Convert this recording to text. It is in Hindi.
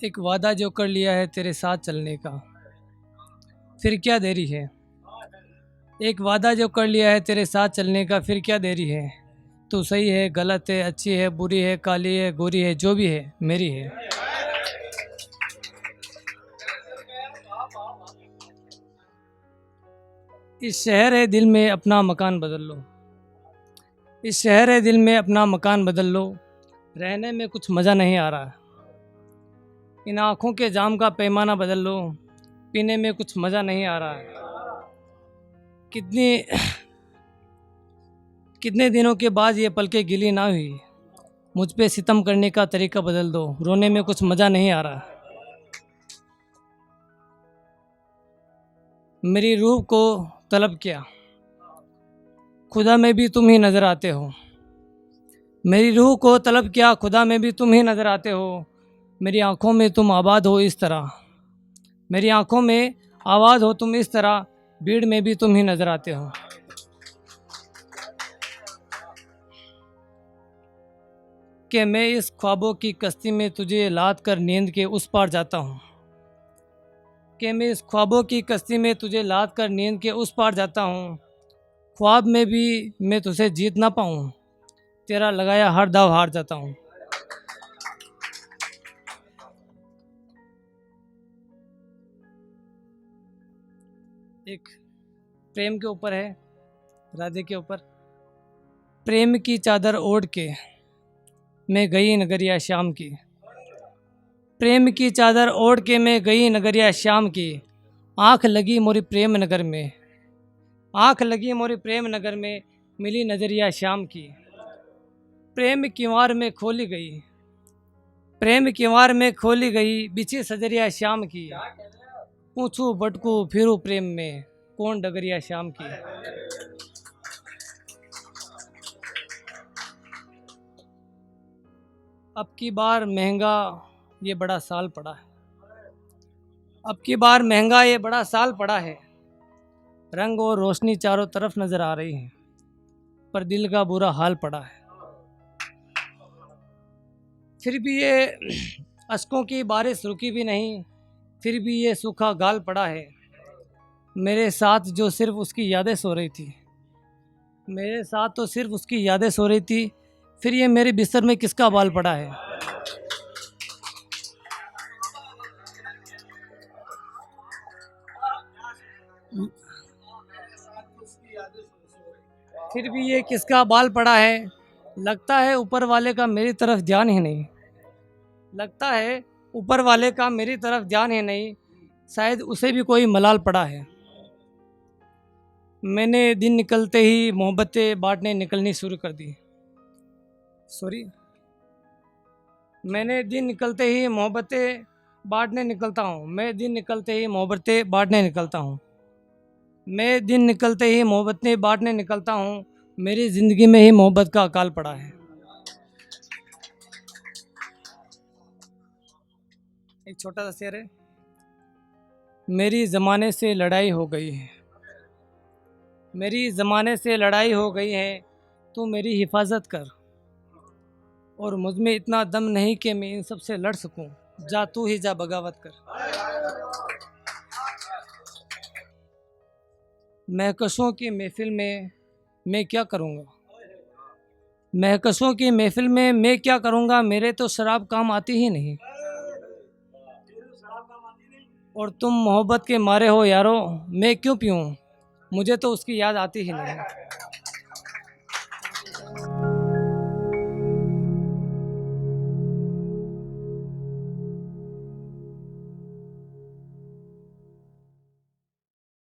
एक वादा जो कर लिया है तेरे साथ चलने का, फिर क्या देरी है। एक वादा जो कर लिया है तेरे साथ चलने का, फिर क्या देरी है। तू सही है, गलत है, अच्छी है, बुरी है, काली है, गोरी है, जो भी है मेरी है। इस शहर है दिल में अपना मकान बदल लो। इस शहर है दिल में अपना मकान बदल लो। रहने में कुछ मज़ा नहीं आ रहा। इन आँखों के जाम का पैमाना बदल लो। पीने में कुछ मज़ा नहीं आ रहा है। कितनी कितने दिनों के बाद ये पलकें गिली ना हुई। मुझ पे सितम करने का तरीका बदल दो। रोने में कुछ मज़ा नहीं आ रहा। मेरी रूह को तलब किया, खुदा में भी तुम ही नज़र आते हो। मेरी रूह को तलब किया, खुदा में भी तुम ही नज़र आते हो। मेरी आंखों में तुम आबाद हो इस तरह। मेरी आंखों में आवाज़ हो तुम इस तरह। भीड़ में भी तुम ही नज़र आते हो। कि मैं इस ख्वाबों की कश्ती में तुझे लाद कर नींद के उस पार जाता हूँ। कि मैं इस ख्वाबों की कश्ती में तुझे लाद कर नींद के उस पार जाता हूँ। ख्वाब में भी मैं तुझे जीत ना पाऊँ। तेरा लगाया हर दाव हार जाता हूँ। एक प्रेम के ऊपर है, राधे के ऊपर। प्रेम की चादर ओढ़ के मैं गई नगरिया शाम की। प्रेम की चादर ओढ़ के मैं गई नगरिया शाम की। आंख लगी मोरी प्रेम नगर में। आंख लगी मोरी प्रेम नगर में। मिली नजरिया शाम की। प्रेम किवार में खोली गई। प्रेम किवार में खोली गई बिछी सजरिया शाम की। पूछू भटकू फिरू प्रेम में, कौन डगरिया शाम की। अब की बार महंगा ये बड़ा साल पड़ा है। अब की बार महंगा ये बड़ा साल पड़ा है। रंग और रोशनी चारों तरफ नजर आ रही है, पर दिल का बुरा हाल पड़ा है। फिर भी ये अश्कों की बारिश रुकी भी नहीं। फिर भी ये सूखा गाल पड़ा है। मेरे साथ जो सिर्फ उसकी यादें सो रही थी। मेरे साथ तो सिर्फ उसकी यादें सो रही थी। फिर ये मेरे बिस्तर में किसका बाल पड़ा है। फिर भी ये किसका बाल पड़ा है। लगता है ऊपर वाले का मेरी तरफ ध्यान ही नहीं। लगता है ऊपर वाले का मेरी तरफ ध्यान ही नहीं। शायद उसे भी कोई मलाल पड़ा है। मैंने दिन निकलते ही मोहब्बतें बांटने निकलनी शुरू कर दी। सॉरी। मैंने दिन निकलते ही मोहब्बतें बांटने निकलता हूँ। मैं दिन निकलते ही मोहब्बतें बांटने निकलता हूँ। मैं दिन निकलते ही मोहब्बतें बांटने निकलता हूँ। मेरी ज़िंदगी में ही मोहब्बत का अकाल पड़ा है। एक छोटा सा शेर है। मेरी ज़माने से लड़ाई हो गई है। मेरी ज़माने से लड़ाई हो गई है। तू मेरी हिफाजत कर। और मुझ में इतना दम नहीं कि मैं इन सब से लड़ सकूं। जा तू ही जा बगावत कर। महकशों की महफिल में मैं क्या करूँगा। महकशों की महफिल में मैं क्या करूँगा। मेरे तो शराब काम आती ही नहीं। और तुम मोहब्बत के मारे हो यारो, मैं क्यों पीऊँ। मुझे तो उसकी याद आती ही नहीं।